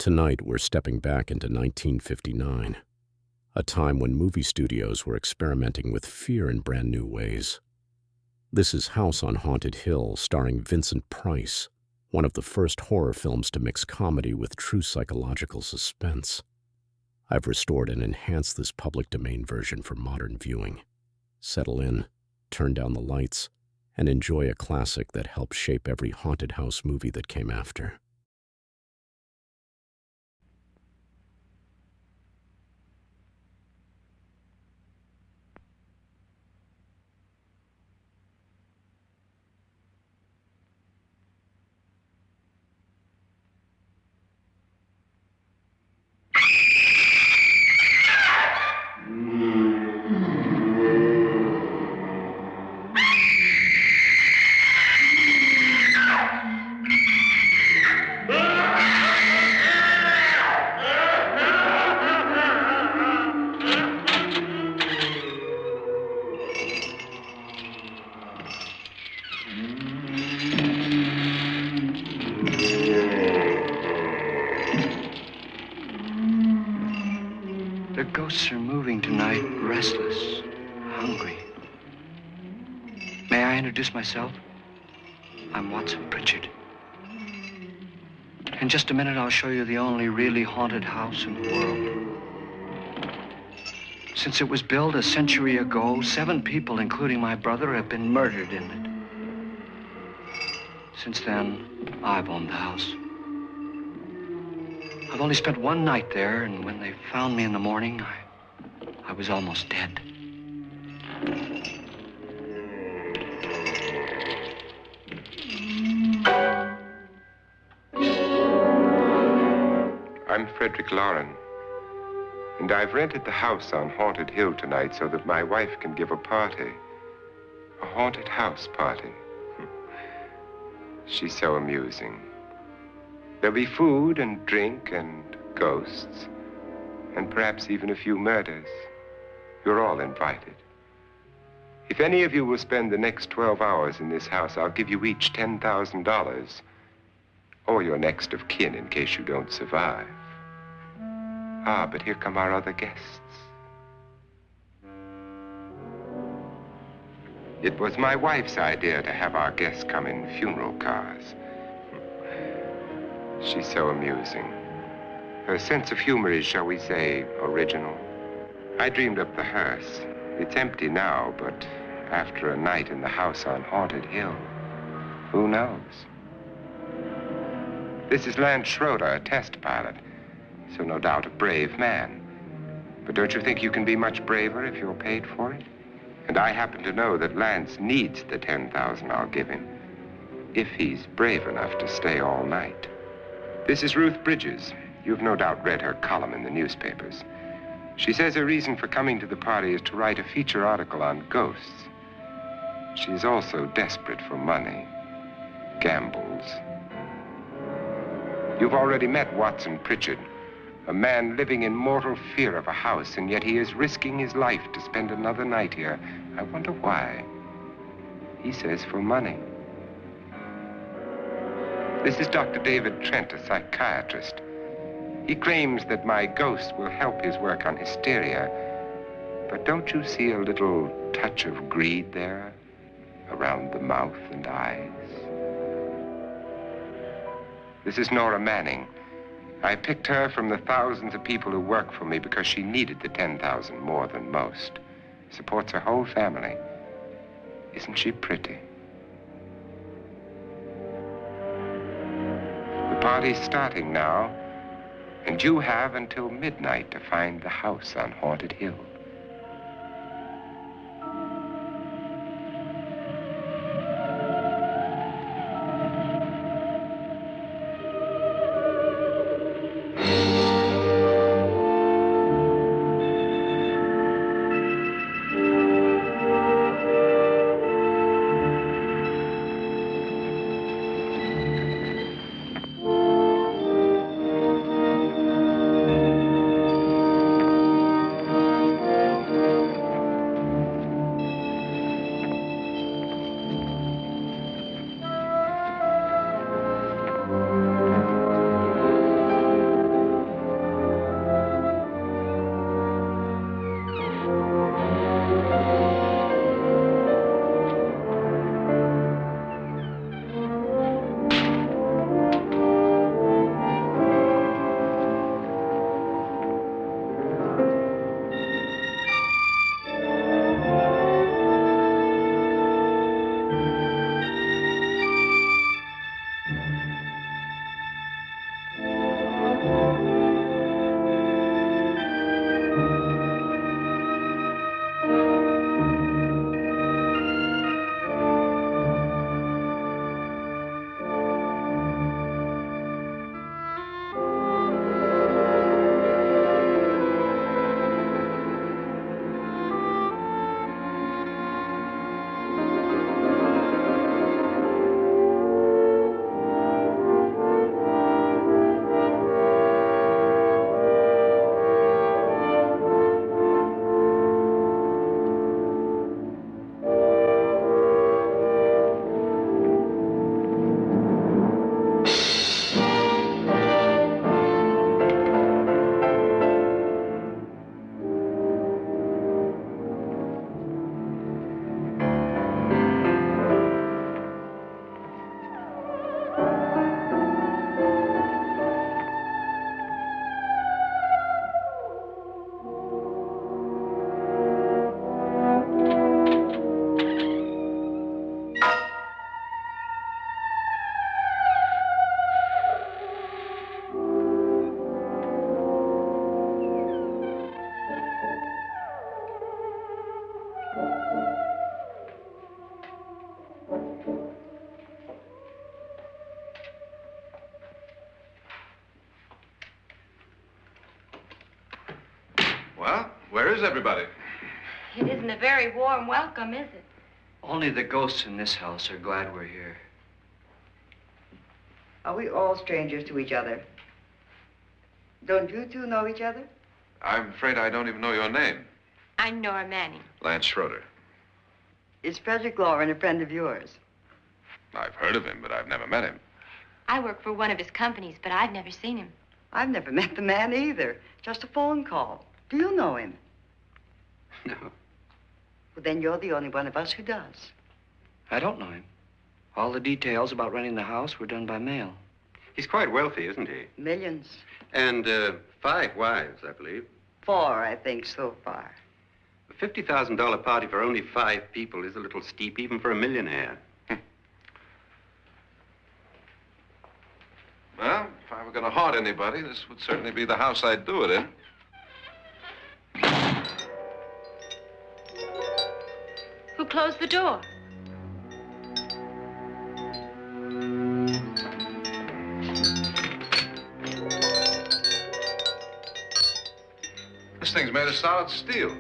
Tonight, we're stepping back into 1959, a time when movie studios were experimenting with fear in brand new ways. This is House on Haunted Hill, starring Vincent Price, one of the first horror films to mix comedy with true psychological suspense. I've restored and enhanced this public domain version for modern viewing. Settle in, turn down the lights, and enjoy a classic that helped shape every haunted house movie that came after. The ghosts are moving tonight, restless, hungry. May I introduce myself? I'm Watson Pritchard. In just a minute, I'll show you the only really haunted house in the world. Since it was built a century ago, 7 people, including my brother, have been murdered in it. Since then, I've owned the house. I've only spent one night there, and when they found me in the morning, I was almost dead. I'm Frederick Lauren, and I've rented the house on Haunted Hill tonight so that my wife can give a party. A haunted house party. She's so amusing. There'll be food and drink and ghosts, and perhaps even a few murders. You're all invited. If any of you will spend the next 12 hours in this house, I'll give you each $10,000, or your next of kin in case you don't survive. Ah, but here come our other guests. It was my wife's idea to have our guests come in funeral cars. She's so amusing. Her sense of humor is, shall we say, original. I dreamed up the hearse. It's empty now, but after a night in the house on Haunted Hill, who knows? This is Lance Schroeder, a test pilot, so no doubt a brave man. But don't you think you can be much braver if you're paid for it? And I happen to know that Lance needs the $10,000 I'll give him, if he's brave enough to stay all night. This is Ruth Bridges. You've no doubt read her column in the newspapers. She says her reason for coming to the party is to write a feature article on ghosts. She's also desperate for money, gambles. You've already met Watson Pritchard, a man living in mortal fear of a house, and yet he is risking his life to spend another night here. I wonder why. He says for money. This is Dr. David Trent, a psychiatrist. He claims that my ghost will help his work on hysteria. But don't you see a little touch of greed there around the mouth and eyes? This is Nora Manning. I picked her from the thousands of people who work for me because she needed the $10,000 more than most. Supports her whole family. Isn't she pretty? The party's starting now, and you have until midnight to find the house on Haunted Hill. Well, where is everybody? It isn't a very warm welcome, is it? Only the ghosts in this house are glad we're here. Are we all strangers to each other? Don't you two know each other? I'm afraid I don't even know your name. I'm Nora Manning. Lance Schroeder. Is Frederick Lauren a friend of yours? I've heard of him, but I've never met him. I work for one of his companies, but I've never seen him. I've never met the man either. Just a phone call. Do you know him? No, Well, then you're the only one of us who does. I don't know him. All the details about renting the house were done by mail. He's quite wealthy, isn't he? Millions. And 5 wives, I believe. 4, I think, so far. A $50,000 party for only 5 people is a little steep, even for a millionaire. Well, if I were going to haunt anybody, this would certainly be the house I'd do it in. Who closed the door? This thing's made of solid steel.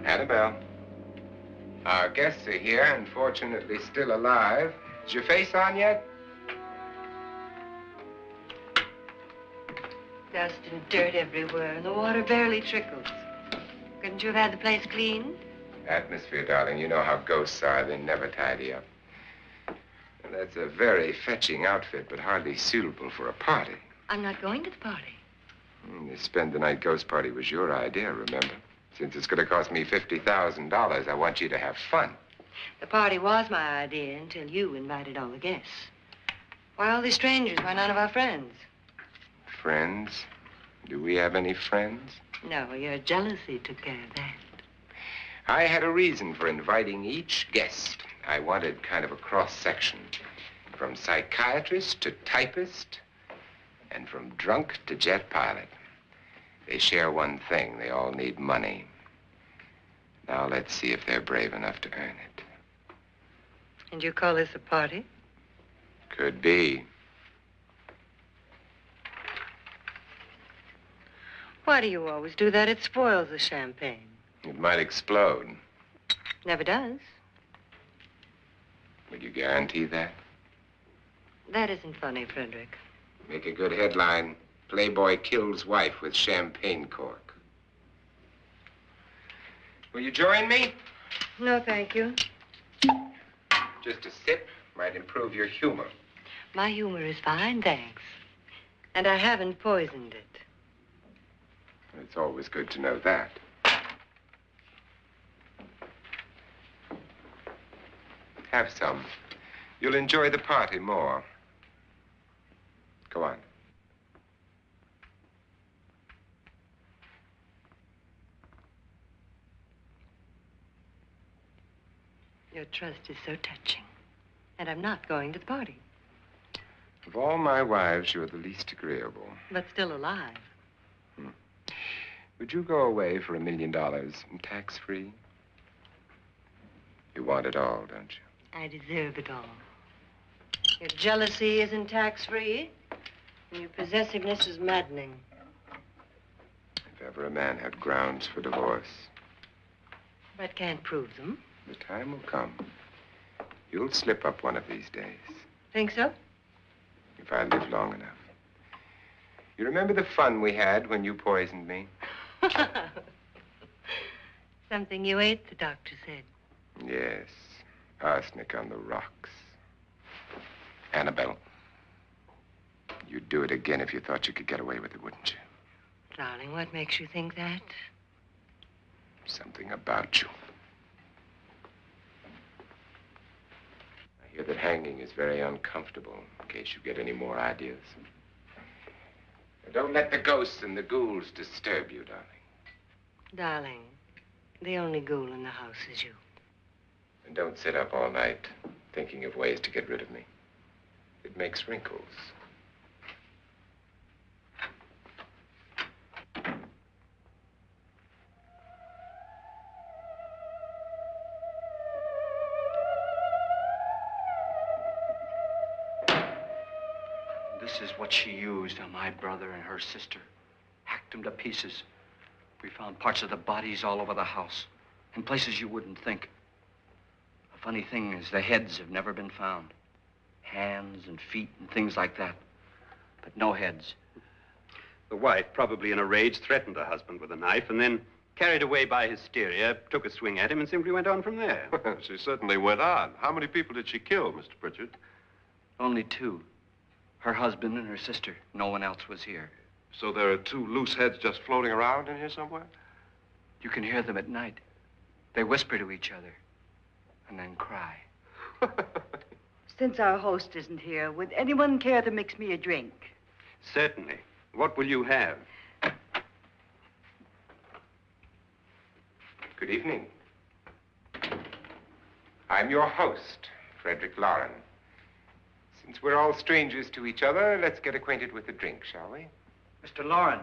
Annabelle, our guests are here, unfortunately still alive. Is your face on yet? Dust and dirt everywhere, and the water barely trickles. Couldn't you have had the place cleaned? Atmosphere, darling. You know how ghosts are. They never tidy up. And that's a very fetching outfit, but hardly suitable for a party. I'm not going to the party. The spend-the-night ghost party was your idea, remember? Since it's going to cost me $50,000, I want you to have fun. The party was my idea until you invited all the guests. Why all these strangers? Why none of our friends? Friends? Do we have any friends? No, your jealousy took care of that. I had a reason for inviting each guest. I wanted kind of a cross-section. From psychiatrist to typist, and from drunk to jet pilot. They share one thing. They all need money. Now let's see if they're brave enough to earn it. And you call this a party? Could be. Why do you always do that? It spoils the champagne. It might explode. Never does. Will you guarantee that? That isn't funny, Frederick. Make a good headline. Playboy kills wife with champagne cork. Will you join me? No, thank you. Just a sip might improve your humor. My humor is fine, thanks. And I haven't poisoned it. It's always good to know that. Have some. You'll enjoy the party more. Go on. Your trust is so touching. And I'm not going to the party. Of all my wives, you're the least agreeable. But still alive. Would you go away for $1 million and tax-free? You want it all, don't you? I deserve it all. Your jealousy isn't tax-free. And your possessiveness is maddening. If ever a man had grounds for divorce, But can't prove them. the time will come. You'll slip up one of these days, Think so? if I live long enough. You remember the fun we had when you poisoned me? Something you ate, the doctor said. Yes, arsenic on the rocks. Annabelle, you'd do it again if you thought you could get away with it, wouldn't you? Darling, what makes you think that? Something about you. I hear that hanging is very uncomfortable, in case you get any more ideas. Now, don't let the ghosts and the ghouls disturb you, darling. Darling, the only ghoul in the house is you. And don't sit up all night thinking of ways to get rid of me. It makes wrinkles. This is what she used on my brother and her sister. Hacked them to pieces. We found parts of the bodies all over the house, in places you wouldn't think. The funny thing is the heads have never been found. Hands and feet and things like that. But no heads. The wife, probably in a rage, threatened her husband with a knife and then, carried away by hysteria, took a swing at him and simply went on from there. She certainly went on. How many people did she kill, Mr. Pritchard? Only two. Her husband and her sister. No one else was here. So there are two loose heads just floating around in here somewhere? You can hear them at night. They whisper to each other and then cry. Since our host isn't here, would anyone care to mix me a drink? Certainly. What will you have? Good evening. I'm your host, Frederick Lauren. Since we're all strangers to each other, let's get acquainted with the drink, shall we? Mr. Lauren,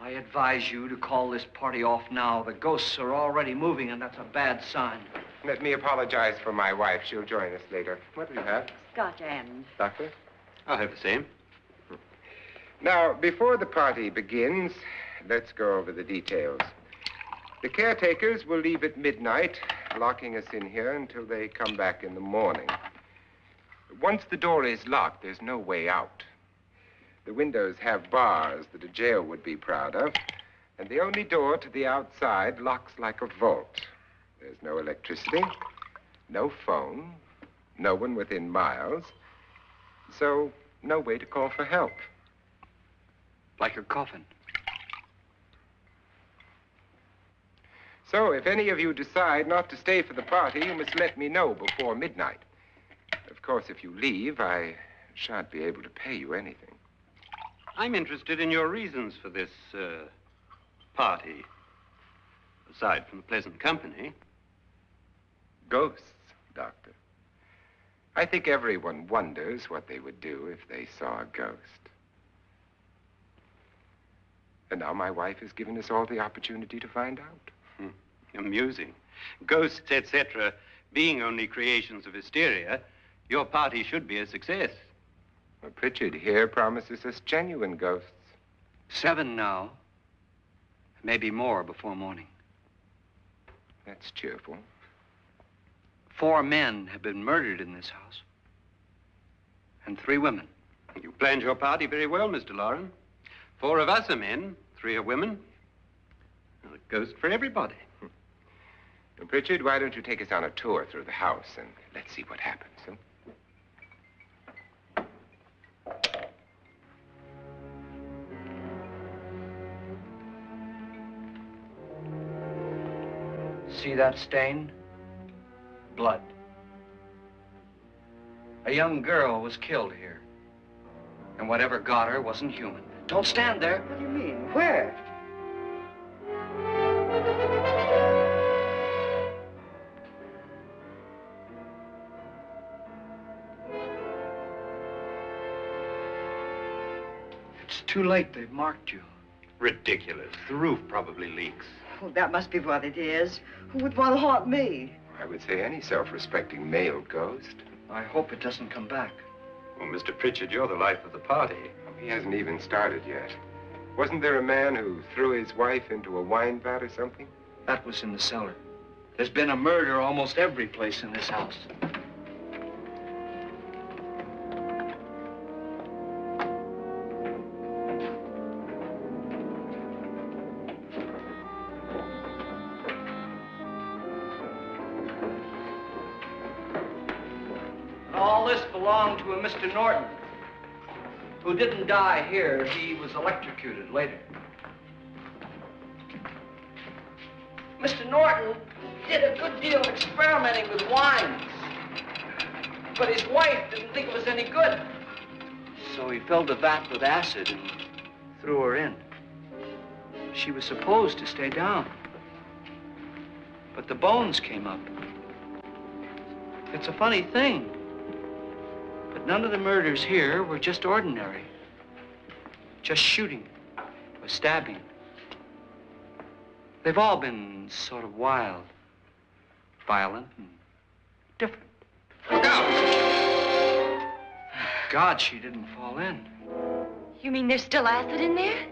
I advise you to call this party off now. The ghosts are already moving, and that's a bad sign. Let me apologize for my wife. She'll join us later. What do you have? Scotch and. Doctor? I'll have the same. Now, before the party begins, let's go over the details. The caretakers will leave at midnight, locking us in here until they come back in the morning. Once the door is locked, there's no way out. The windows have bars that a jail would be proud of, and the only door to the outside locks like a vault. There's no electricity, no phone, no one within miles, so no way to call for help. Like a coffin. So if any of you decide not to stay for the party, you must let me know before midnight. Of course, if you leave, I shan't be able to pay you anything. I'm interested in your reasons for this, party. Aside from the pleasant company. Ghosts, Doctor. I think everyone wonders what they would do if they saw a ghost. And now my wife has given us all the opportunity to find out. Amusing. Ghosts, etc., being only creations of hysteria, your party should be a success. Well, Pritchard here promises us genuine ghosts. 7 now. Maybe more before morning. That's cheerful. 4 men have been murdered in this house. And 3 women. You planned your party very well, Mr. Lauren. 4 of us are men, 3 are women. A ghost for everybody. Well, Pritchard, why don't you take us on a tour through the house and let's see what happens, huh? See that stain? Blood. A young girl was killed here. And whatever got her wasn't human. Don't stand there. What do you mean? Where? It's too late. They've marked you. Ridiculous. The roof probably leaks. Oh, that must be what it is. Who would want to haunt me? I would say any self-respecting male ghost. I hope it doesn't come back. Well, Mr. Pritchard, you're the life of the party. He hasn't even started yet. Wasn't there a man who threw his wife into a wine vat or something? That was in the cellar. There's been a murder almost every place in this house. All this belonged to a Mr. Norton, who didn't die here. He was electrocuted later. Mr. Norton did a good deal of experimenting with wines, but his wife didn't think it was any good. So he filled the vat with acid and threw her in. She was supposed to stay down. But the bones came up. It's a funny thing. But none of the murders here were just ordinary. Just shooting or stabbing. They've all been sort of wild, violent, and different. Look out! God, she didn't fall in. You mean there's still acid in there?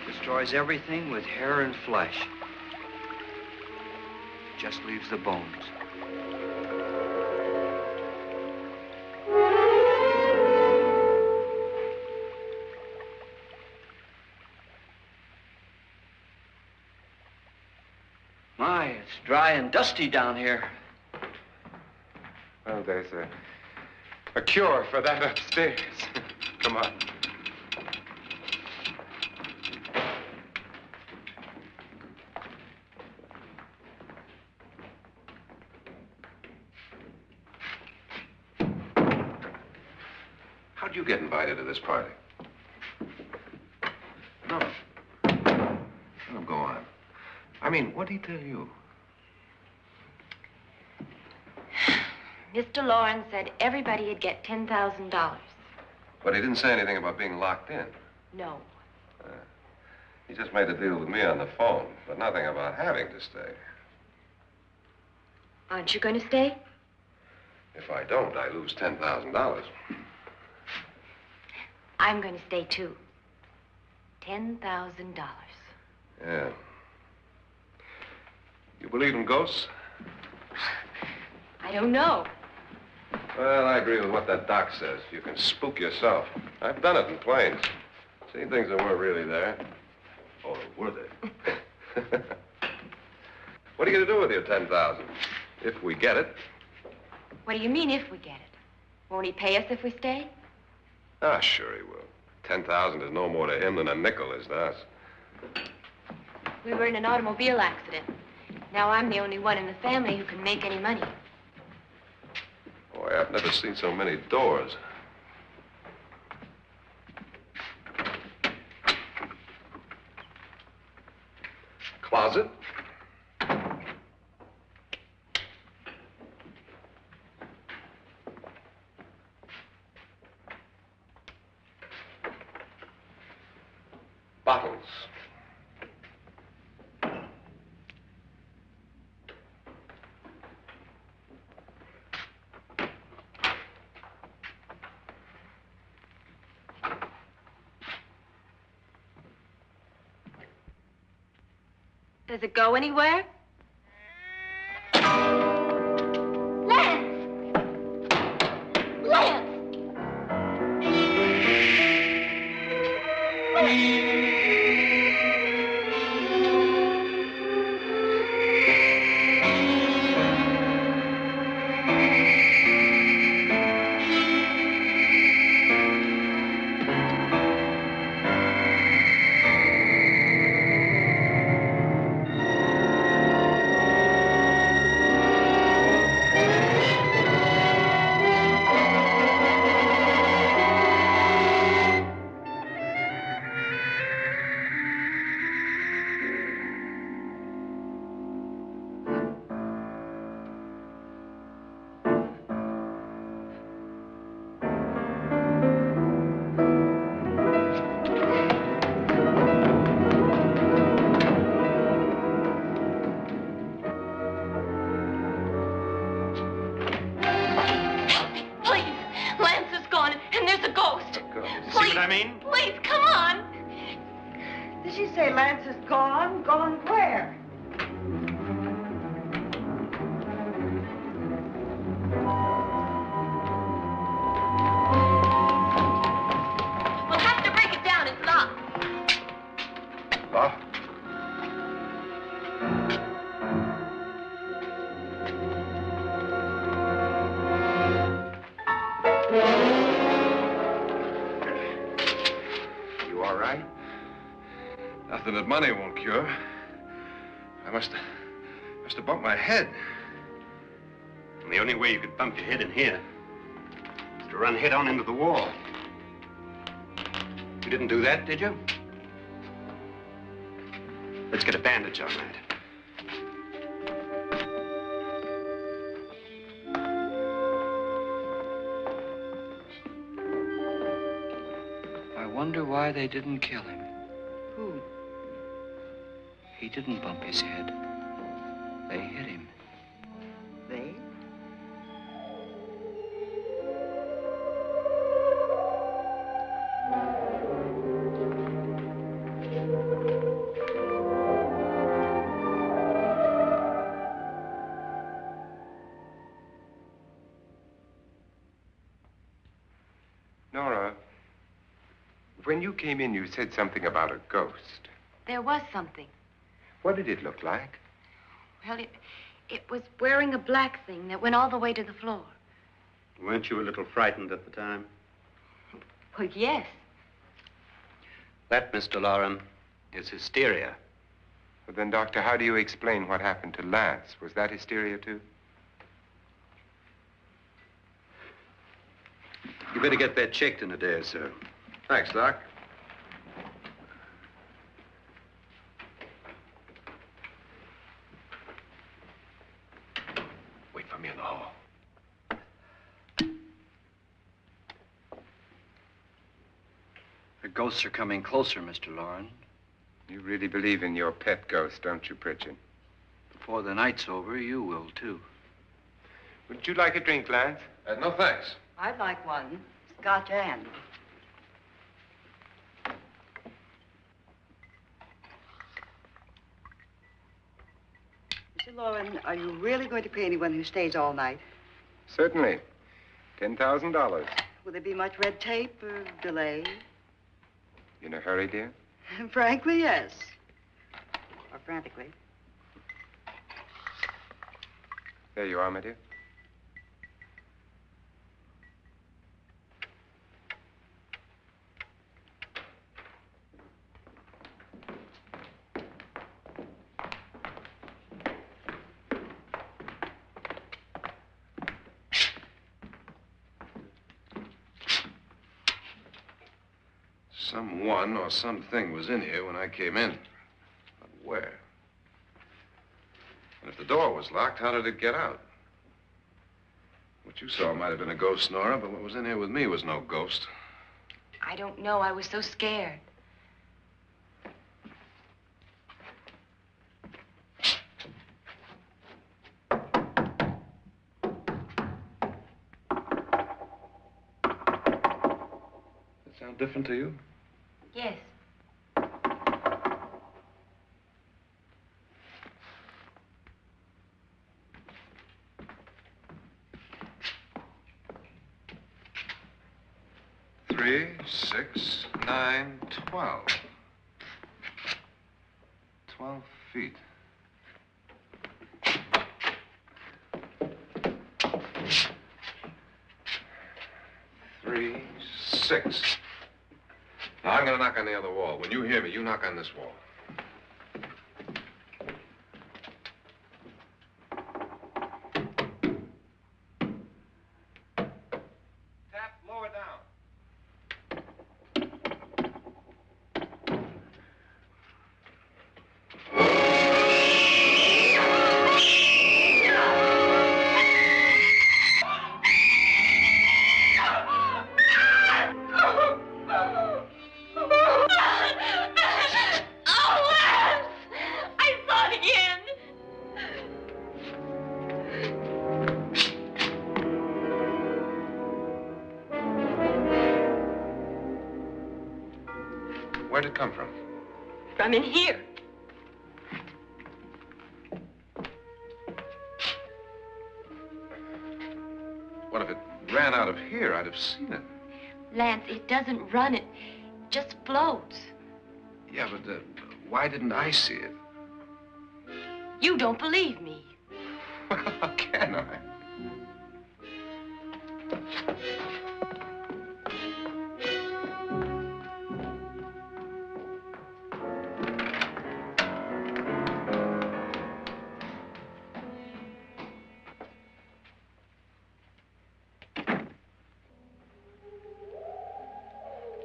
Destroys everything with hair and flesh. Just leaves the bones. My, it's dry and dusty down here. Well, there's a cure for that upstairs. Come on. How'd you get invited to this party? No. No, go on. I mean, what'd he tell you? Mr. Lawrence said everybody'd get $10,000. But he didn't say anything about being locked in. No. He just made a deal with me on the phone, but nothing about having to stay. Aren't you going to stay? If I don't, I lose $10,000. I'm going to stay, too. $10,000. Yeah. You believe in ghosts? I don't know. Well, I agree with what that doc says. You can spook yourself. I've done it in planes. Seen things that weren't really there. Or were they? What are you going to do with your $10,000? If we get it. What do you mean, if we get it? Won't he pay us if we stay? Ah, sure he will. 10,000 is no more to him than a nickel is to us. We were in an automobile accident. Now I'm the only one in the family who can make any money. Boy, I've never seen so many doors. Closet. Bottles. Does it go anywhere? Lance! Lance! Please, come on. Did she say Lance is gone? Gone where? We'll have to break it down. It's locked. Locked? that money won't cure. I must have bumped my head. And the only way you could bump your head in here is to run head on into the wall. You didn't do that, did you? Let's get a bandage on that. I wonder why they didn't kill him. Who? He didn't bump his head. They hit him. They? Nora, when you came in, you said something about a ghost. There was something. What did it look like? Well, it was wearing a black thing that went all the way to the floor. Weren't you a little frightened at the time? Well, yes. That, Mr. Loren, is hysteria. Well, then, Doctor, how do you explain what happened to Lance? Was that hysteria, too? You better get that checked in a day or so. Thanks, Doc. Wait for me in the hall. The ghosts are coming closer, Mr. Loren. You really believe in your pet ghost, don't you, Pritchard? Before the night's over, you will, too. Would you like a drink, Lance? No, thanks. I'd like one. Scotch and. Mr. Loren, are you really going to pay anyone who stays all night? Certainly. $10,000. Will there be much red tape or delay? You in a hurry, dear? Frankly, yes. Or frantically. There you are, my dear. Someone or something was in here when I came in. But where? And if the door was locked, how did it get out? What you saw might have been a ghost, Nora, but what was in here with me was no ghost. I don't know. I was so scared. Does it sound different to you? Yes. Three, 6, 9, 12. 12 feet. Three, 6. Now, I'm going to knock on the other wall. When you hear me, you knock on this wall. Tap lower down. Where'd it come from? From in here. What if it ran out of here? I'd have seen it. Lance, it doesn't run. It just floats. Yeah, but why didn't I see it? You don't believe me. Well, how can I?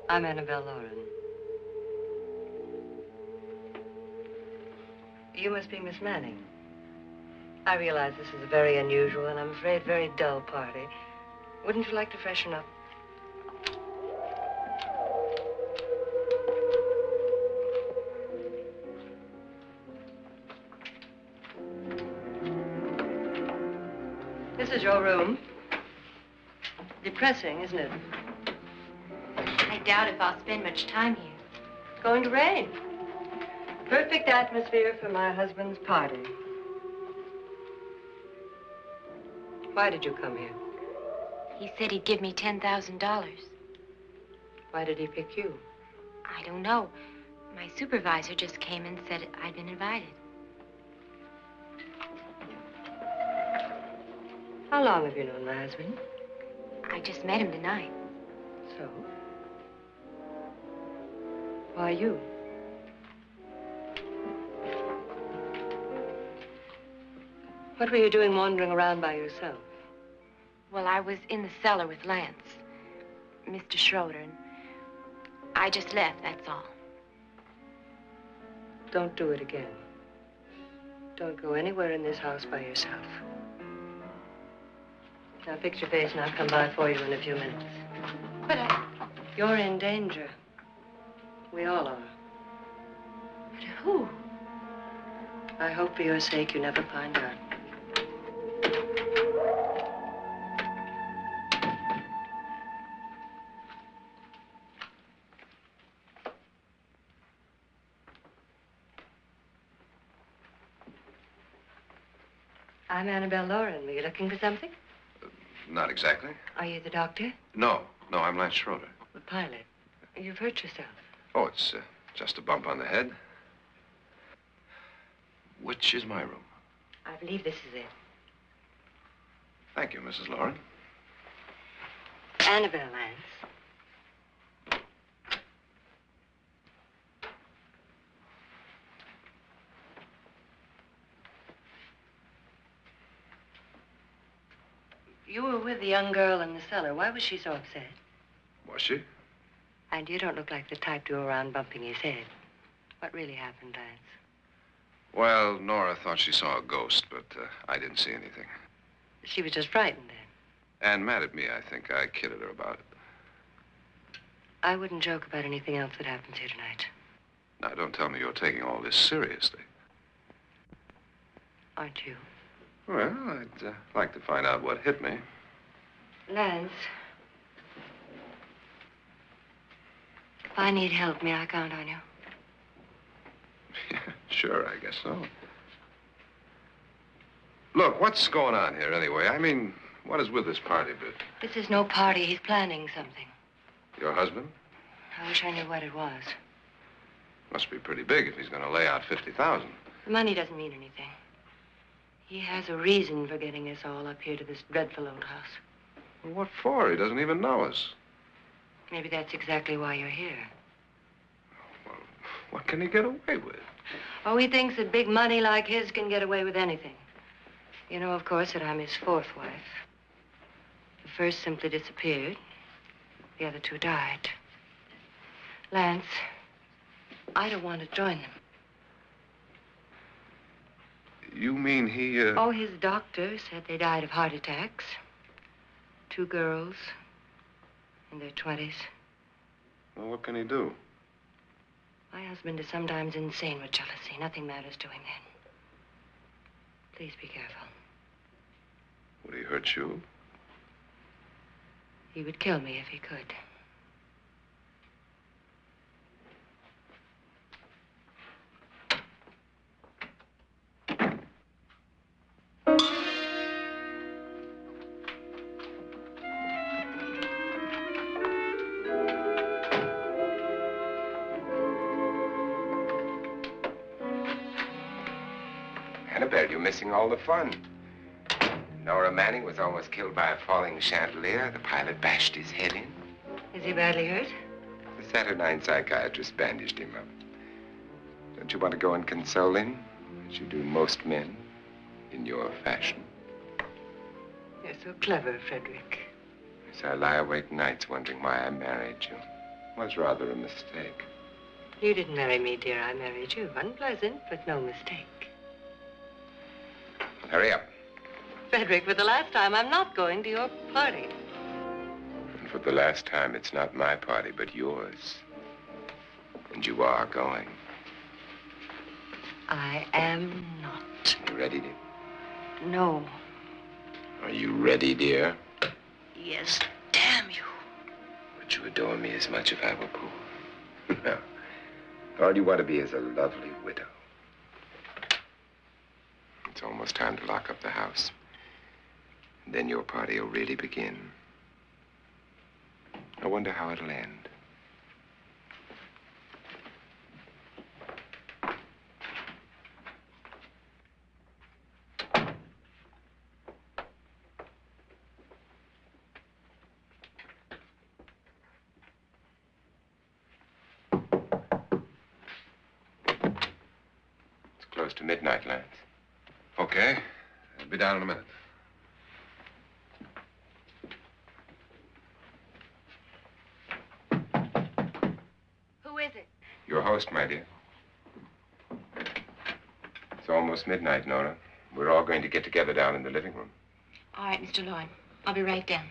I'm Annabelle Lauren. You must be Miss Manning. I realize this is a very unusual and I'm afraid very dull party. Wouldn't you like to freshen up? This is your room. Depressing, isn't it? I doubt if I'll spend much time here. It's going to rain. Perfect atmosphere for my husband's party. Why did you come here? He said he'd give me $10,000. Why did he pick you? I don't know. My supervisor just came and said I'd been invited. How long have you known my husband? I just met him tonight. So? Why you? What were you doing wandering around by yourself? Well, I was in the cellar with Lance, Mr. Schroeder, and I just left, that's all. Don't do it again. Don't go anywhere in this house by yourself. Now fix your face and I'll come by for you in a few minutes. But You're in danger. We all are. But who? I hope for your sake you never find out. I'm Annabelle Lauren. Were you looking for something? Not exactly. Are you the doctor? No, I'm Lance Schroeder. The pilot. You've hurt yourself. Oh, it's just a bump on the head. Which is my room? I believe this is it. Thank you, Mrs. Lauren. Annabelle, Lance. You were with the young girl in the cellar. Why was she so upset? Was she? And you don't look like the type to go around bumping his head. What really happened, Lance? Well, Nora thought she saw a ghost, but I didn't see anything. She was just frightened then. And mad at me, I think. I kidded her about it. I wouldn't joke about anything else that happens here tonight. Now, don't tell me you're taking all this seriously. Aren't you? Well, I'd like to find out what hit me. Lance. If I need help, may I count on you? Yeah, sure, I guess so. Look, what's going on here anyway? I mean, what is with this party bit? This is no party. He's planning something. Your husband? I wish I knew what it was. Must be pretty big if he's going to lay out 50,000. The money doesn't mean anything. He has a reason for getting us all up here to this dreadful old house. Well, what for? He doesn't even know us. Maybe that's exactly why you're here. Well, what can he get away with? Oh, he thinks that big money like his can get away with anything. You know, of course, that I'm his fourth wife. The first simply disappeared. The other two died. Lance, I don't want to join them. You mean he, Oh, his doctor said they died of heart attacks. 2 girls in their 20s. Well, what can he do? My husband is sometimes insane with jealousy. Nothing matters to him then. Please be careful. Would he hurt you? He would kill me if he could. Annabelle, you're missing all the fun. Nora Manning was almost killed by a falling chandelier. The pilot bashed his head in. Is he badly hurt? The Saturnine psychiatrist bandaged him up. Don't you want to go and console him, as you do most men, in your fashion? You're so clever, Frederick. So I lie awake nights wondering why I married you. was rather a mistake. You didn't marry me, dear. I married you. Unpleasant, but no mistake. Hurry up. Frederick, for the last time, I'm not going to your party. And for the last time, it's not my party, but yours. And you are going. I am not. You ready, dear? No. Are you ready, dear? Yes, damn you. Would you adore me as much if I were poor? No. All you want to be is a lovely widow. It's almost time to lock up the house. And then your party will really begin. I wonder how it'll end. Close to midnight, Lance. Okay. I'll be down in a minute. Who is it? Your host, my dear. It's almost midnight, Nora. We're all going to get together down in the living room. All right, Mr. Lloyd. I'll be right down.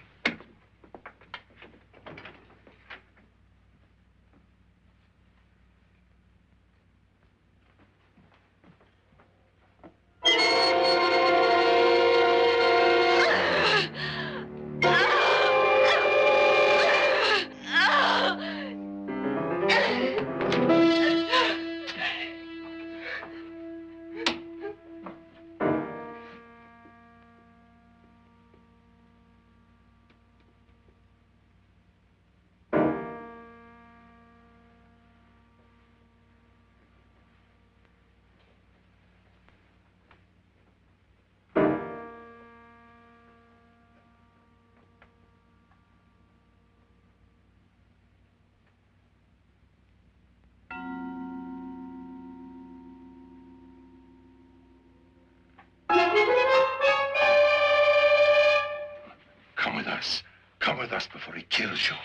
Come with us. Come with us before he kills you.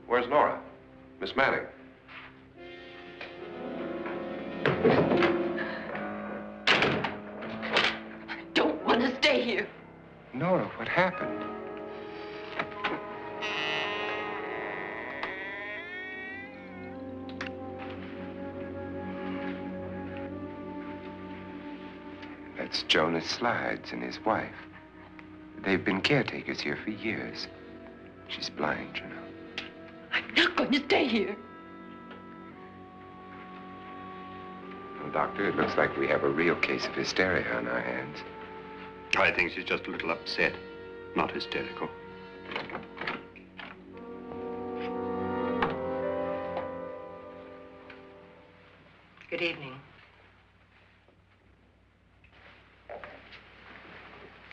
Where's Nora? Miss Manning. I don't want to stay here. Nora, what happened? That's Jonas Slides and his wife. They've been caretakers here for years. She's blind, you know. I'm not going to stay here. Well, Doctor, it looks like we have a real case of hysteria on our hands. I think she's just a little upset, not hysterical. Good evening.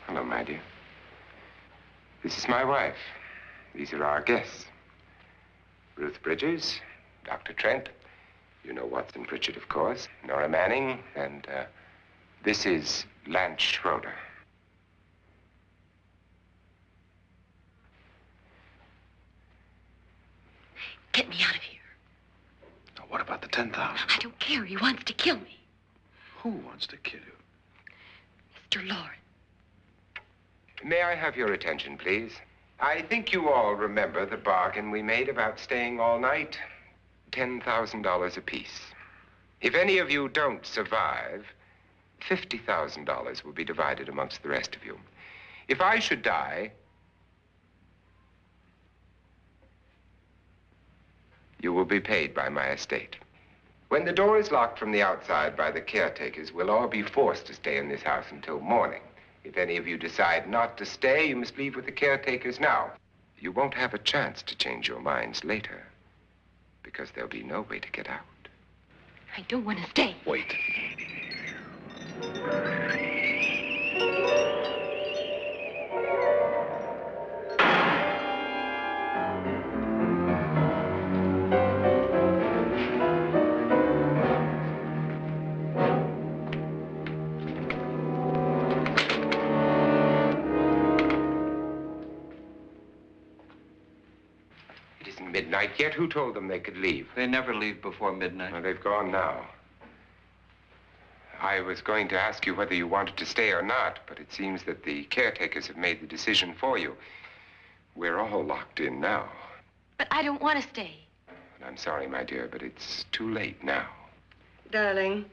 Hello, my dear. This is my wife. These are our guests. Ruth Bridges, Dr. Trent. You know Watson Pritchard, of course. Nora Manning, and this is Lance Schroeder. Get me out of here. Now, what about the 10,000? I don't care. He wants to kill me. Who wants to kill you? Mr. Lawrence. May I have your attention, please? I think you all remember the bargain we made about staying all night. $10,000 apiece. If any of you don't survive, $50,000 will be divided amongst the rest of you. If I should die, you will be paid by my estate. When the door is locked from the outside by the caretakers, we'll all be forced to stay in this house until morning. If any of you decide not to stay, you must leave with the caretakers now. You won't have a chance to change your minds later, because there'll be no way to get out. I don't want to stay. Wait. isn't midnight yet. Who told them they could leave? They never leave before midnight. Well, they've gone now. I was going to ask you whether you wanted to stay or not, but it seems that the caretakers have made the decision for you. We're all locked in now. But I don't want to stay. And I'm sorry, my dear, but it's too late now. Darling,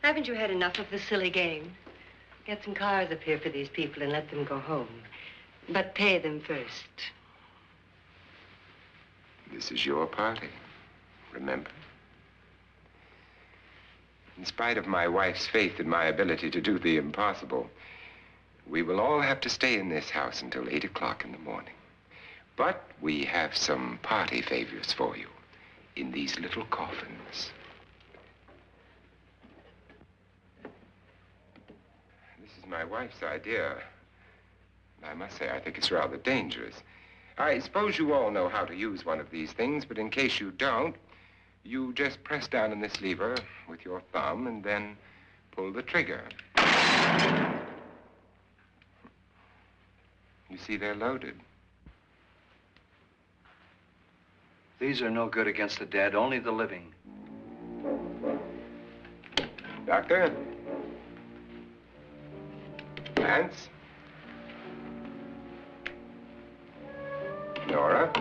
haven't you had enough of the silly game? Get some cars up here for these people and let them go home. But pay them first. This is your party, remember? In spite of my wife's faith in my ability to do the impossible, we will all have to stay in this house until 8 o'clock in the morning. But we have some party favors for you in these little coffins. This is my wife's idea. And I must say, I think it's rather dangerous. I suppose you all know how to use one of these things, but in case you don't, you just press down on this lever with your thumb and then pull the trigger. You see, they're loaded. These are no good against the dead, only the living. Doctor? Lance? Nora?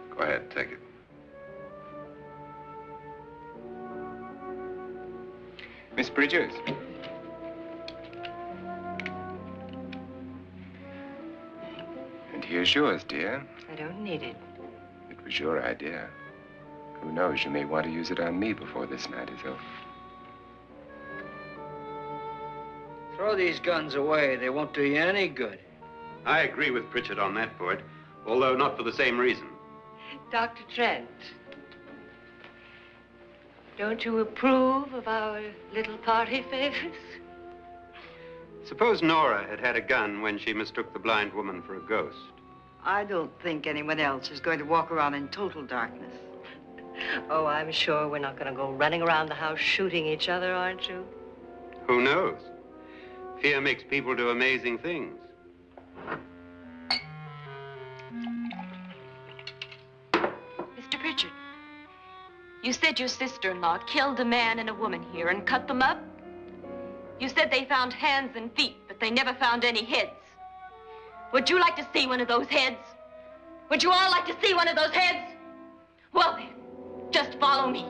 Go ahead, take it. Miss Bridges? And here's yours, dear. I don't need it. It was your idea. Who knows, you may want to use it on me before this night is over. Throw these guns away. They won't do you any good. I agree with Pritchard on that point, although not for the same reason. Dr. Trent, don't you approve of our little party favors? Suppose Nora had had a gun when she mistook the blind woman for a ghost. I don't think anyone else is going to walk around in total darkness. Oh, I'm sure we're not going to go running around the house shooting each other, aren't you? Who knows? Fear makes people do amazing things. Mr. Pritchard, you said your sister-in-law killed a man and a woman here and cut them up? You said they found hands and feet, but they never found any heads. Would you like to see one of those heads? Would you all like to see one of those heads? Well then, just follow me.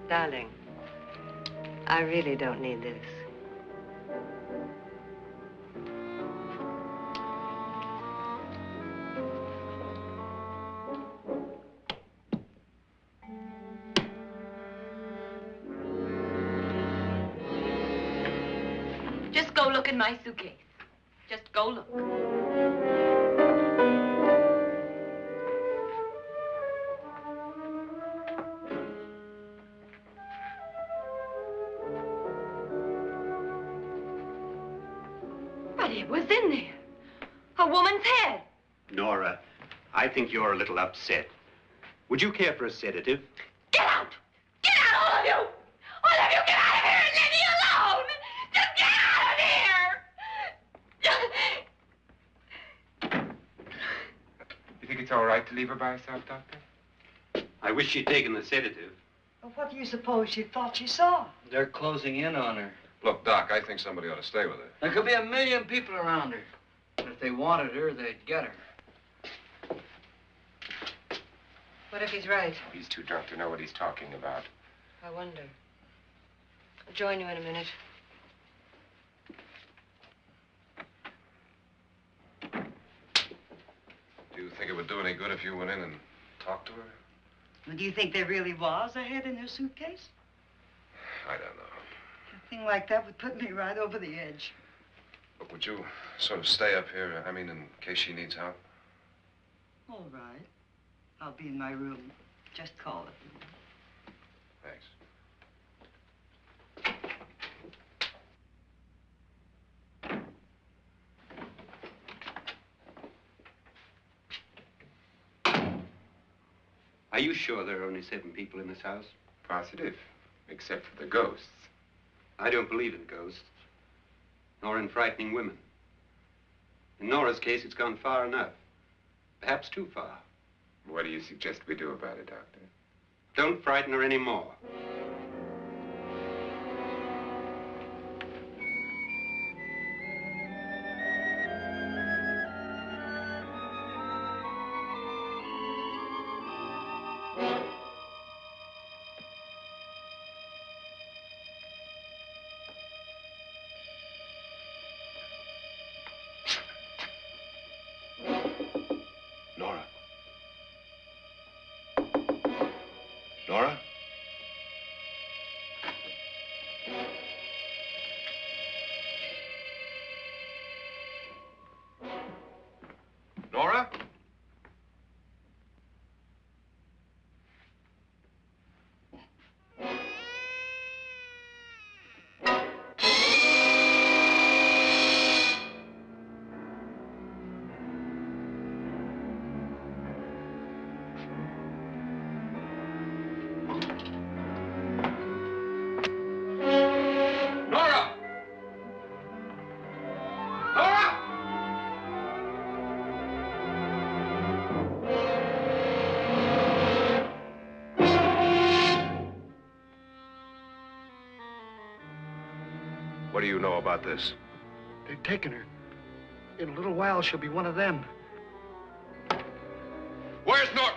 Darling, I really don't need this. Just go look in my suitcase. Just go look. But it was in there. A woman's head. Nora, I think you're a little upset. Would you care for a sedative? Get out! Get out, all of you! All of you, get out of here and leave me alone! Just get out of here! You think it's all right to leave her by herself, Doctor? I wish she'd taken the sedative. Well, what do you suppose she thought she saw? They're closing in on her. Look, Doc, I think somebody ought to stay with her. There could be 1,000,000 people around her. But if they wanted her, they'd get her. What if he's right? He's too drunk to know what he's talking about. I wonder. I'll join you in a minute. Do you think it would do any good if you went in and talked to her? Well, do you think there really was a head in her suitcase? I don't know. A thing like that would put me right over the edge. But would you sort of stay up here, I mean, in case she needs help? All right. I'll be in my room. Just call it. Thanks. Are you sure there are only 7 people in this house? Positive, except for the ghosts. I don't believe in ghosts, nor in frightening women. In Nora's case, it's gone far enough. Perhaps too far. What do you suggest we do about it, Doctor? Don't frighten her anymore. Nora? Nora? Nora? Nora! Nora! What do you know about this? They've taken her. In a little while, she'll be one of them. Where's Nora?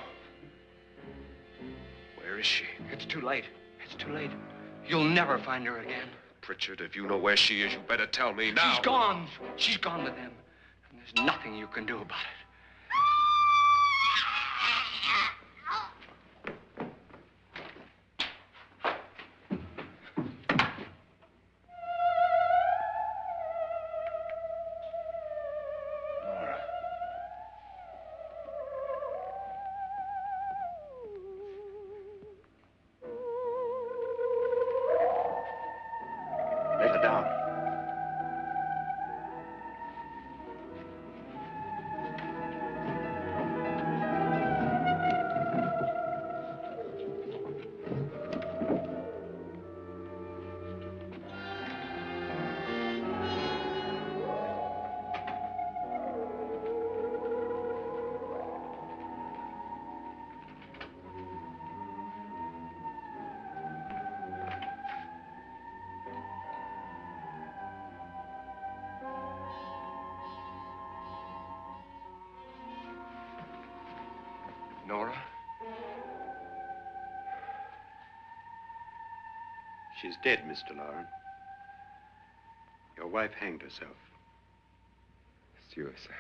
Where is she? It's too late. It's too late. You'll never find her again. Pritchard, if you know where she is, you better tell me now. She's gone. She's gone with them. And there's nothing you can do about it. Nora. Let her down. Nora? She's dead, Mr. Lauren. Your wife hanged herself. Suicide.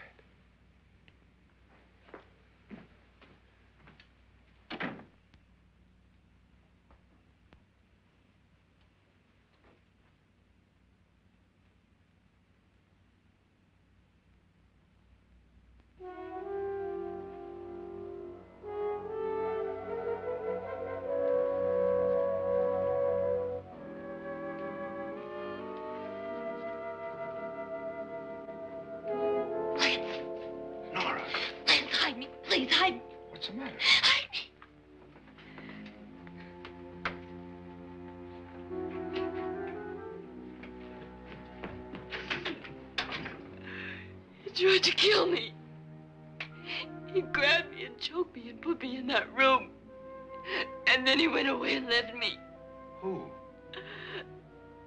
Nora, Please hide me. Please hide me. What's the matter? Hide me. He tried to kill me. He grabbed me and choked me and put me in that room. And then he went away and left me. who?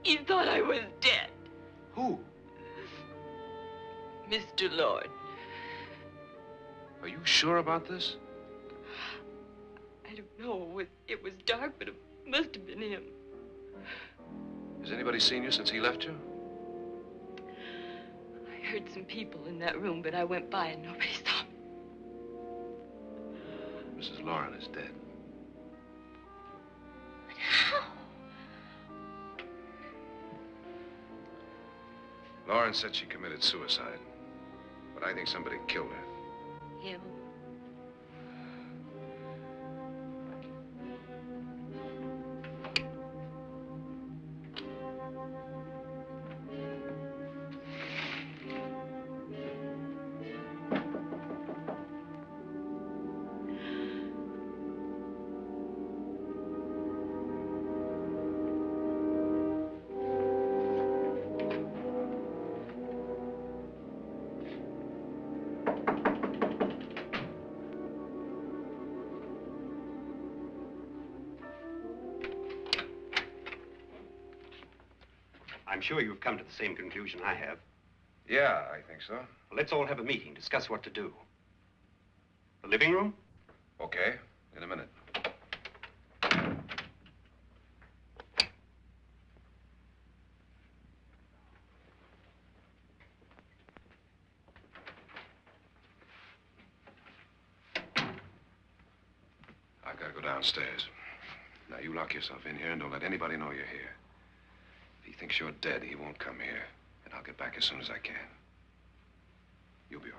He thought I was dead. Who? Mr. Lord. Are you sure about this? I don't know. It was dark, but it must have been him. Has anybody seen you since he left you? I heard some people in that room, but I went by and nobody saw me. Mrs. Lauren is dead. But how? Lauren said she committed suicide, but I think somebody killed her. Him. I'm sure you've come to the same conclusion I have. Yeah, I think so. Well, let's all have a meeting, discuss what to do. The living room? Okay, in a minute. I've got to go downstairs. Now, you lock yourself in here and don't let anybody know you're here. If he thinks you're dead, he won't come here. And I'll get back as soon as I can. You'll be all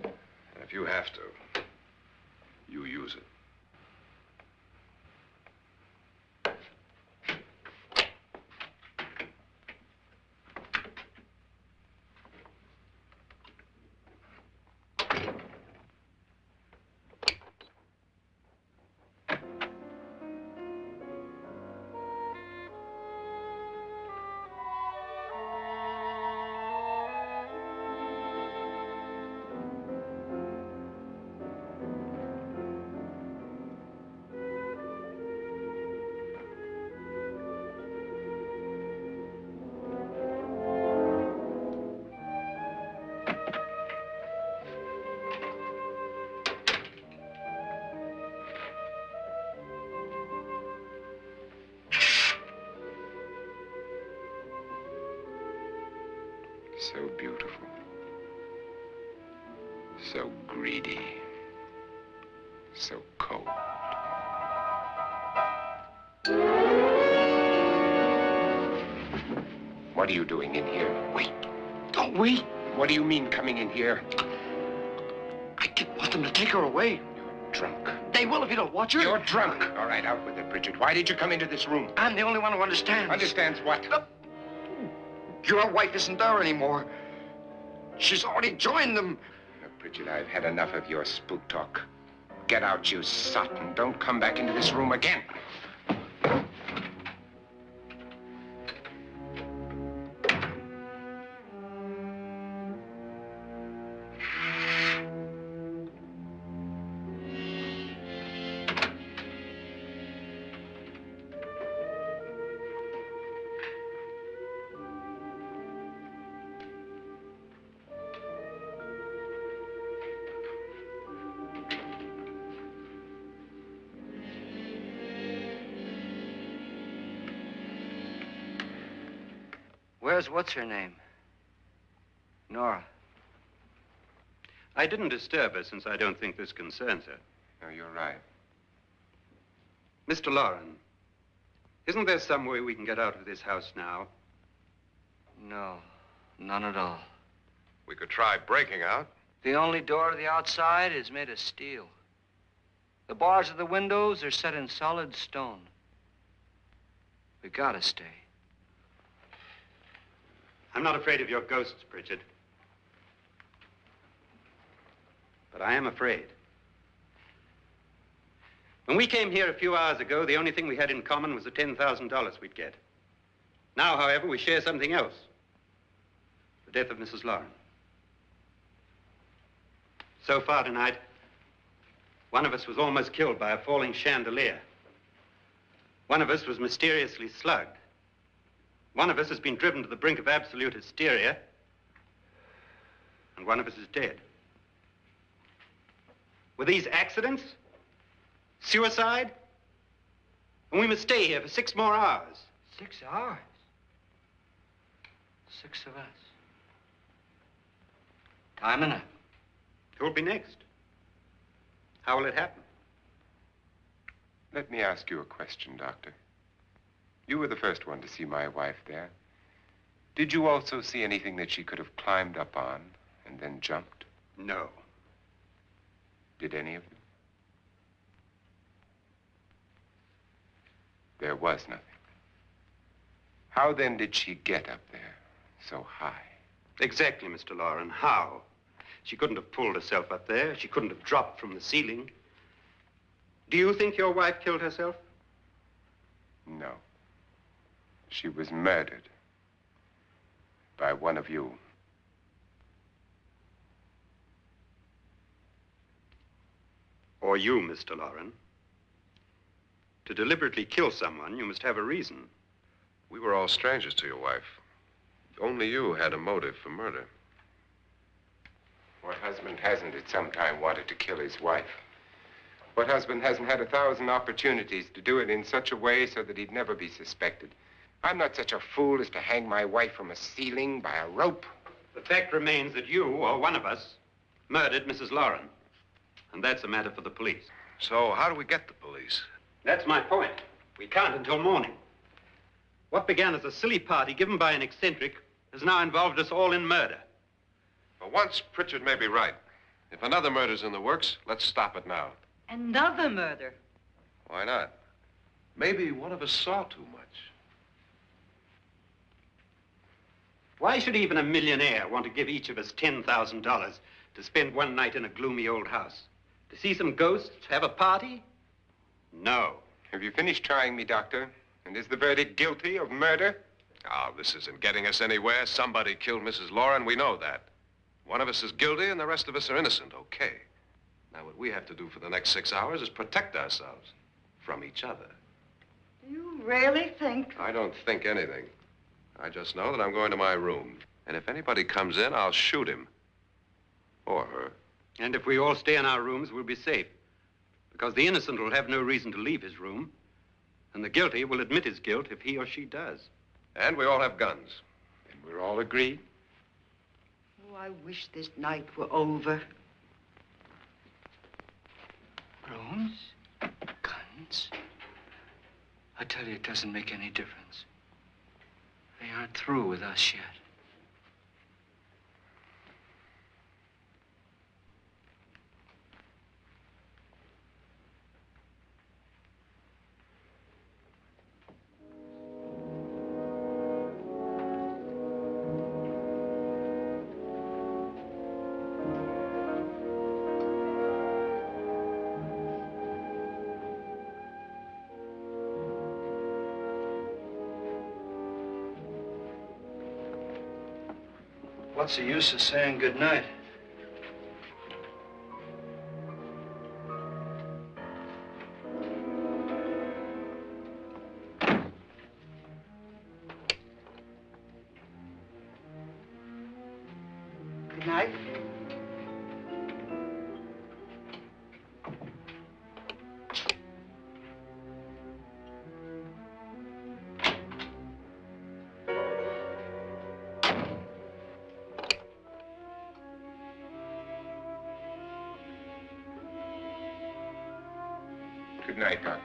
right. And if you have to, you use it. So beautiful. So greedy. So cold. What are you doing in here? Wait. Don't wait. What do you mean coming in here? I didn't want them to take her away. You're drunk. They will if you don't watch her. You're drunk. All right, out with it, Bridget. Why did you come into this room? I'm the only one who understands. Understands what? Your wife isn't there anymore. She's already joined them. Bridget, I've had enough of your spook talk. Get out, you sot, and don't come back into this room again. Where's what's-her-name? Nora. I didn't disturb her since I don't think this concerns her. No, you're right. Mr. Loren, isn't there some way we can get out of this house now? No, none at all. We could try breaking out. The only door to the outside is made of steel. The bars of the windows are set in solid stone. We gotta stay. I'm not afraid of your ghosts, Bridget. But I am afraid. When we came here a few hours ago, the only thing we had in common was the $10,000 we'd get. Now, however, we share something else. The death of Mrs. Loren. So far tonight, one of us was almost killed by a falling chandelier. One of us was mysteriously slugged. One of us has been driven to the brink of absolute hysteria, and one of us is dead. Were these accidents? Suicide? And we must stay here for 6 more hours. 6 hours? 6 of us. Time enough. Who'll be next? How will it happen? Let me ask you a question, Doctor. You were the first one to see my wife there. Did you also see anything that she could have climbed up on and then jumped? No. Did any of them? There was nothing. How then did she get up there so high? Exactly, Mr. Loren. How? She couldn't have pulled herself up there. She couldn't have dropped from the ceiling. Do you think your wife killed herself? No. She was murdered by one of you. Or you, Mr. Loren. To deliberately kill someone, you must have a reason. We were all strangers to your wife. Only you had a motive for murder. What husband hasn't at some time wanted to kill his wife? What husband hasn't had 1,000 opportunities to do it in such a way so that he'd never be suspected? I'm not such a fool as to hang my wife from a ceiling by a rope. The fact remains that you, or one of us, murdered Mrs. Lauren. And that's a matter for the police. So how do we get the police? That's my point. We can't until morning. What began as a silly party given by an eccentric has now involved us all in murder. For once, Pritchard may be right. If another murder's in the works, let's stop it now. Another murder. Why not? Maybe one of us saw too much. Why should even a millionaire want to give each of us $10,000 to spend one night in a gloomy old house? To see some ghosts, have a party? No. Have you finished trying me, Doctor? And is the verdict guilty of murder? Oh, this isn't getting us anywhere. Somebody killed Mrs. Lauren. We know that. One of us is guilty and the rest of us are innocent, okay. Now, what we have to do for the next 6 hours is protect ourselves from each other. You really think? I don't think anything. I just know that I'm going to my room. And if anybody comes in, I'll shoot him. Or her. And if we all stay in our rooms, we'll be safe. Because the innocent will have no reason to leave his room. And the guilty will admit his guilt if he or she does. And we all have guns. And we're all agreed? Oh, I wish this night were over. Rooms? Guns? I tell you, it doesn't make any difference. They aren't through with us yet. What's the use of saying goodnight? Good night. Good night, Doctor.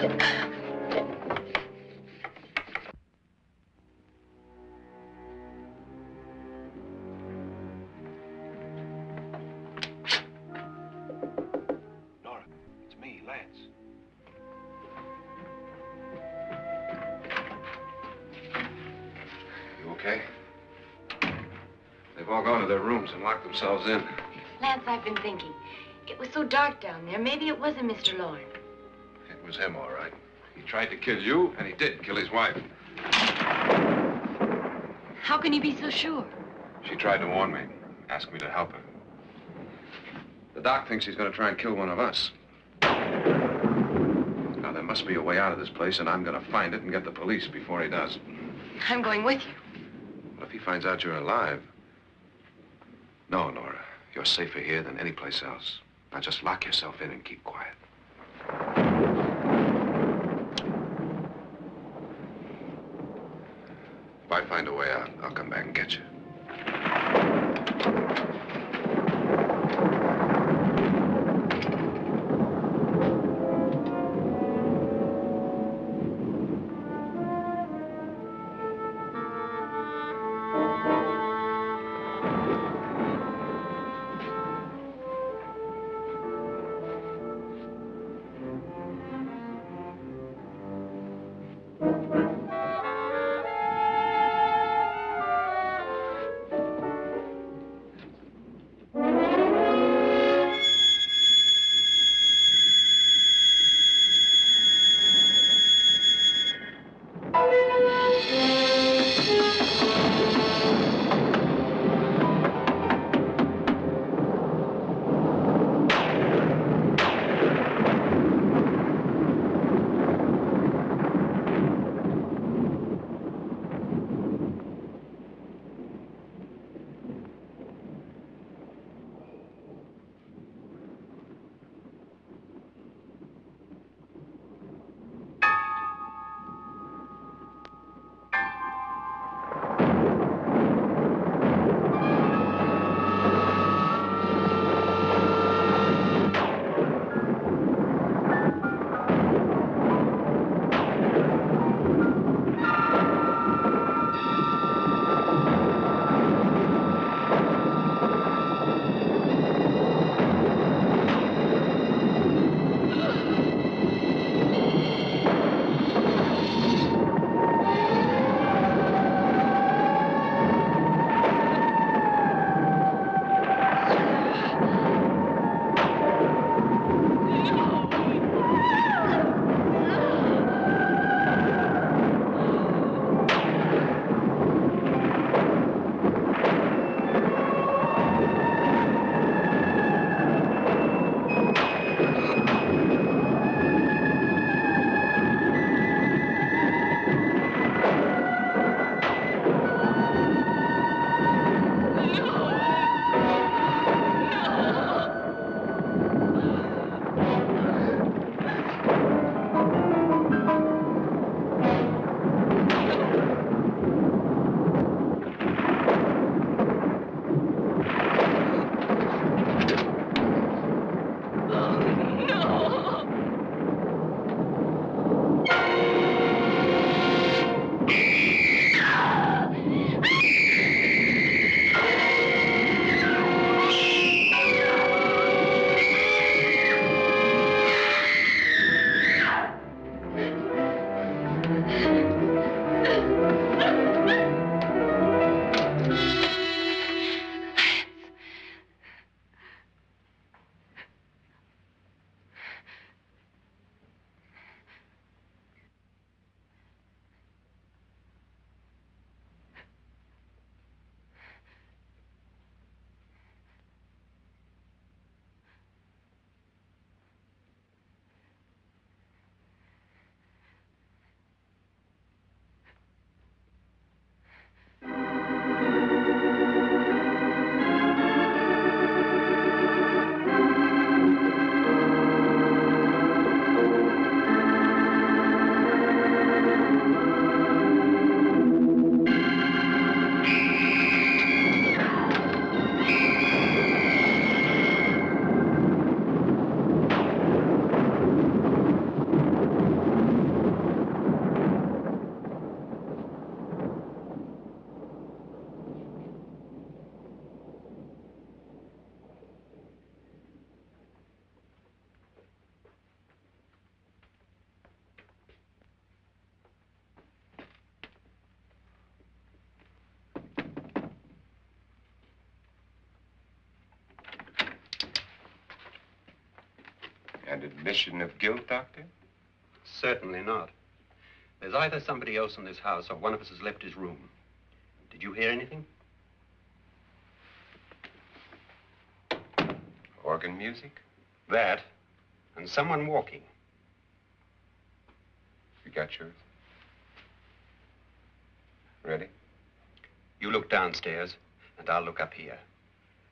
Nora, it's me, Lance. You okay? They've all gone to their rooms and locked themselves in. Lance, I've been thinking. It was so dark down there. Maybe it wasn't Mr. Lorne. It was him, all right. He tried to kill you, and he did kill his wife. How can you be so sure? She tried to warn me, asked me to help her. The doc thinks he's going to try and kill one of us. Now, there must be a way out of this place, and I'm going to find it and get the police before he does. I'm going with you. What if he finds out you're alive? No, Nora. You're safer here than any place else. Now, just lock yourself in and keep quiet. If I find a way out, I'll come back and get you. And admission of guilt, Doctor? Certainly not. There's either somebody else in this house or one of us has left his room. Did you hear anything? Organ music? That, and someone walking. You got yours? Ready? You look downstairs, and I'll look up here.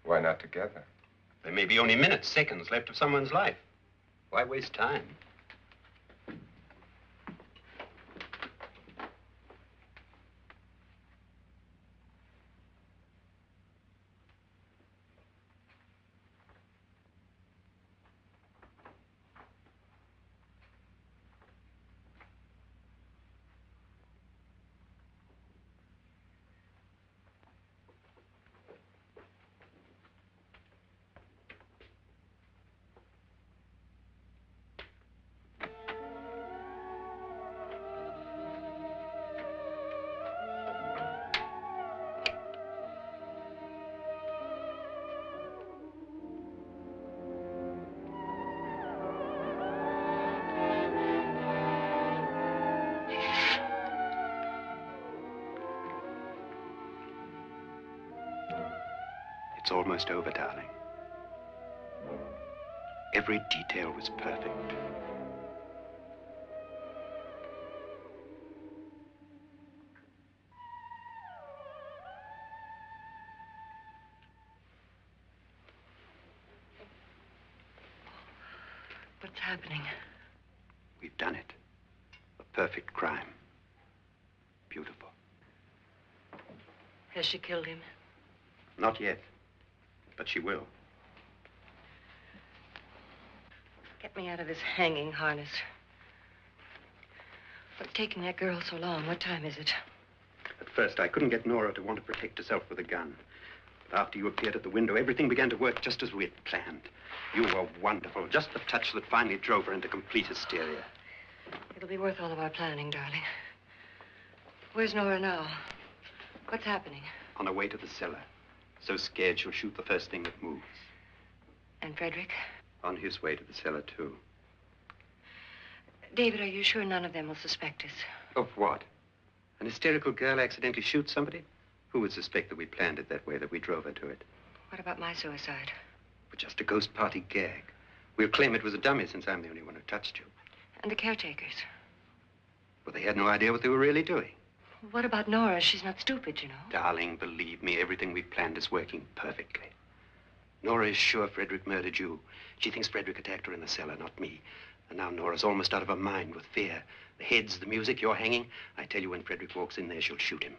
Why not together? There may be only minutes, seconds left of someone's life. Why waste time? It's almost over, darling. Every detail was perfect. What's happening? We've done it. A perfect crime. Beautiful. Has she killed him? Not yet, but she will. Get me out of this hanging harness. What's taking that girl so long? What time is it? At first, I couldn't get Nora to want to protect herself with a gun. But after you appeared at the window, everything began to work just as we had planned. You were wonderful. Just the touch that finally drove her into complete hysteria. It'll be worth all of our planning, darling. Where's Nora now? What's happening? On her way to the cellar. So scared she'll shoot the first thing that moves. And Frederick? On his way to the cellar, too. David, are you sure none of them will suspect us? Of what? An hysterical girl accidentally shoots somebody? Who would suspect that we planned it that way, that we drove her to it? What about my suicide? But just a ghost party gag. We'll claim it was a dummy since I'm the only one who touched you. And the caretakers? Well, they had no idea what they were really doing. What about Nora? She's not stupid, you know. Darling, believe me, everything we planned is working perfectly. Nora is sure Frederick murdered you. She thinks Frederick attacked her in the cellar, not me. And now Nora's almost out of her mind with fear. The heads, the music, you're hanging. I tell you, when Frederick walks in there, she'll shoot him.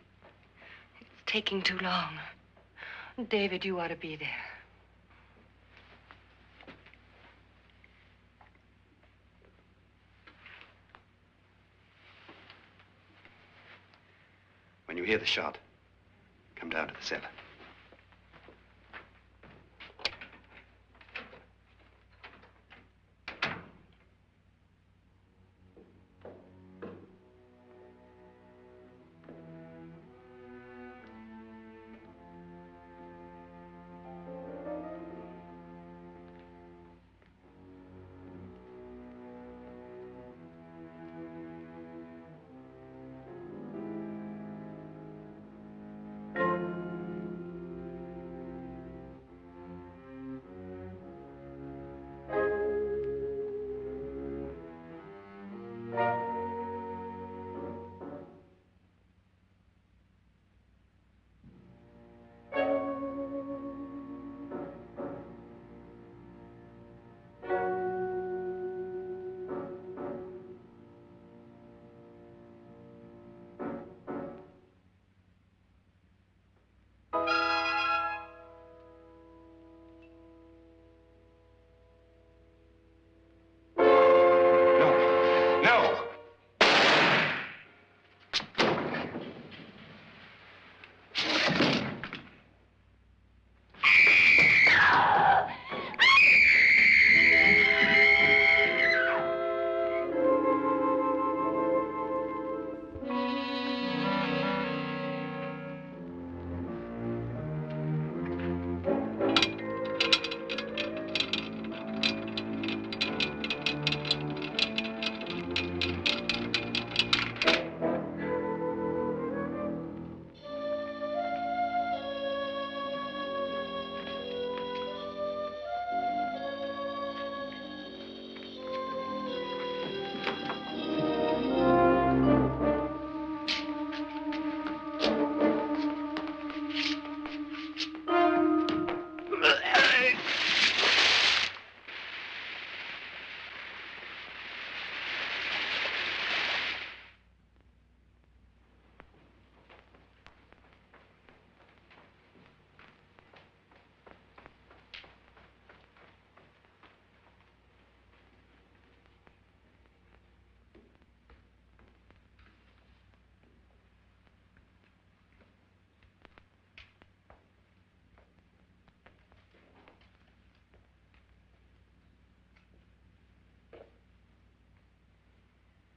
It's taking too long. David, you ought to be there. When you hear the shot, come down to the cellar.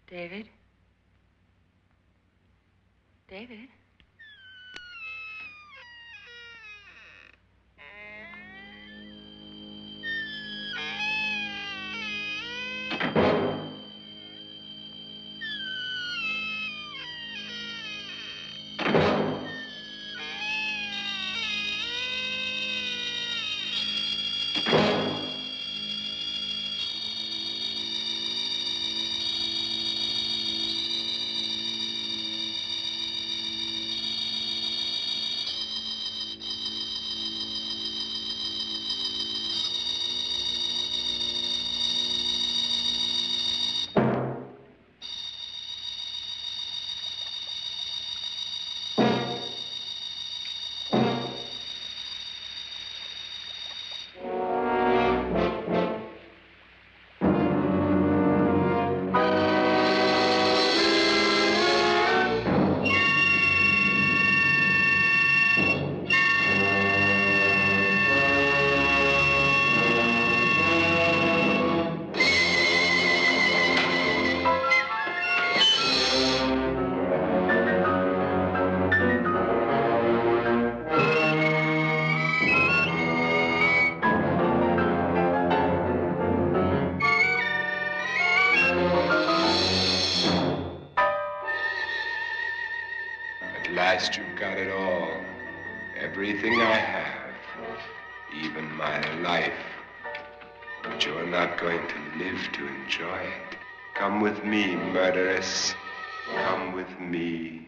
David? David? At last you've got it all. Everything I have. Even my life. But you're not going to live to enjoy it. Come with me, murderess. Come with me.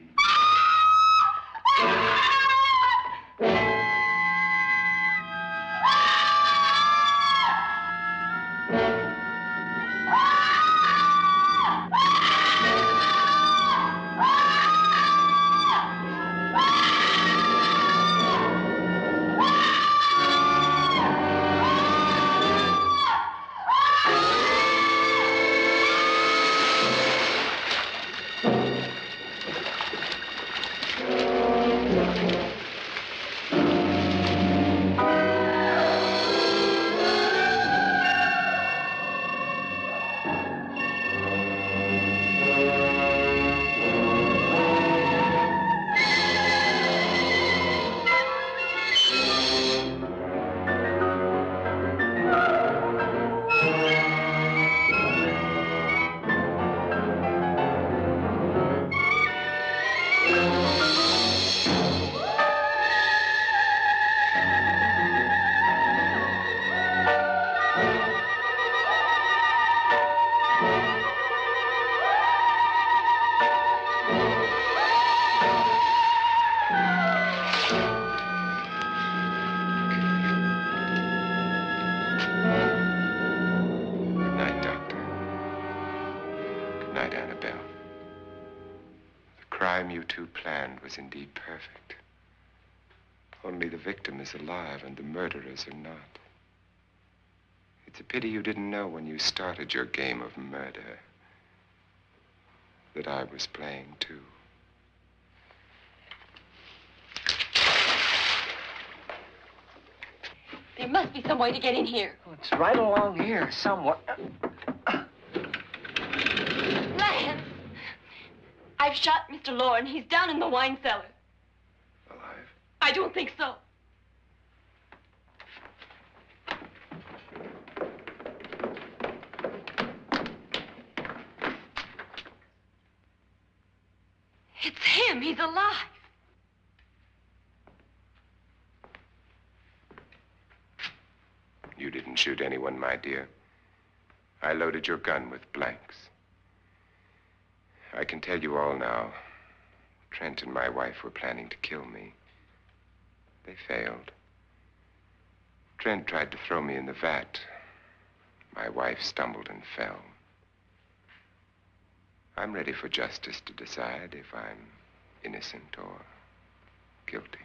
Was indeed perfect. Only the victim is alive and the murderers are not. It's a pity you didn't know when you started your game of murder that I was playing too. There must be some way to get in here. Oh, it's right along here somewhere. Lance! I've shot Mr. Loren. He's down in the wine cellar. Alive? I don't think so. It's him. He's alive. You didn't shoot anyone, my dear. I loaded your gun with blanks. I can tell you all now. Trent and my wife were planning to kill me. They failed. Trent tried to throw me in the vat. My wife stumbled and fell. I'm ready for justice to decide if I'm innocent or guilty.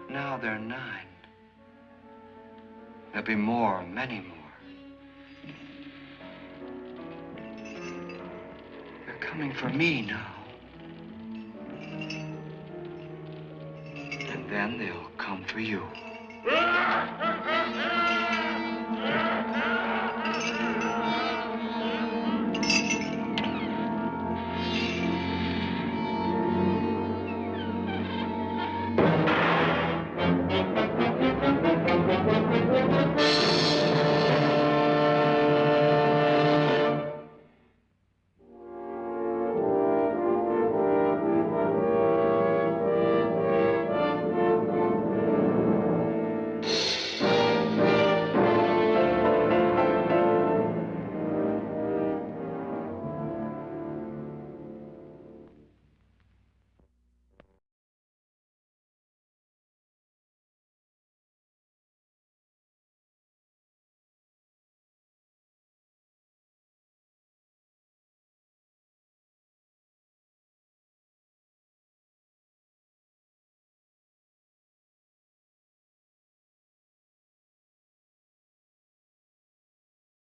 Now they're 9. be more, many more. They're coming for me now. And then they'll come for you.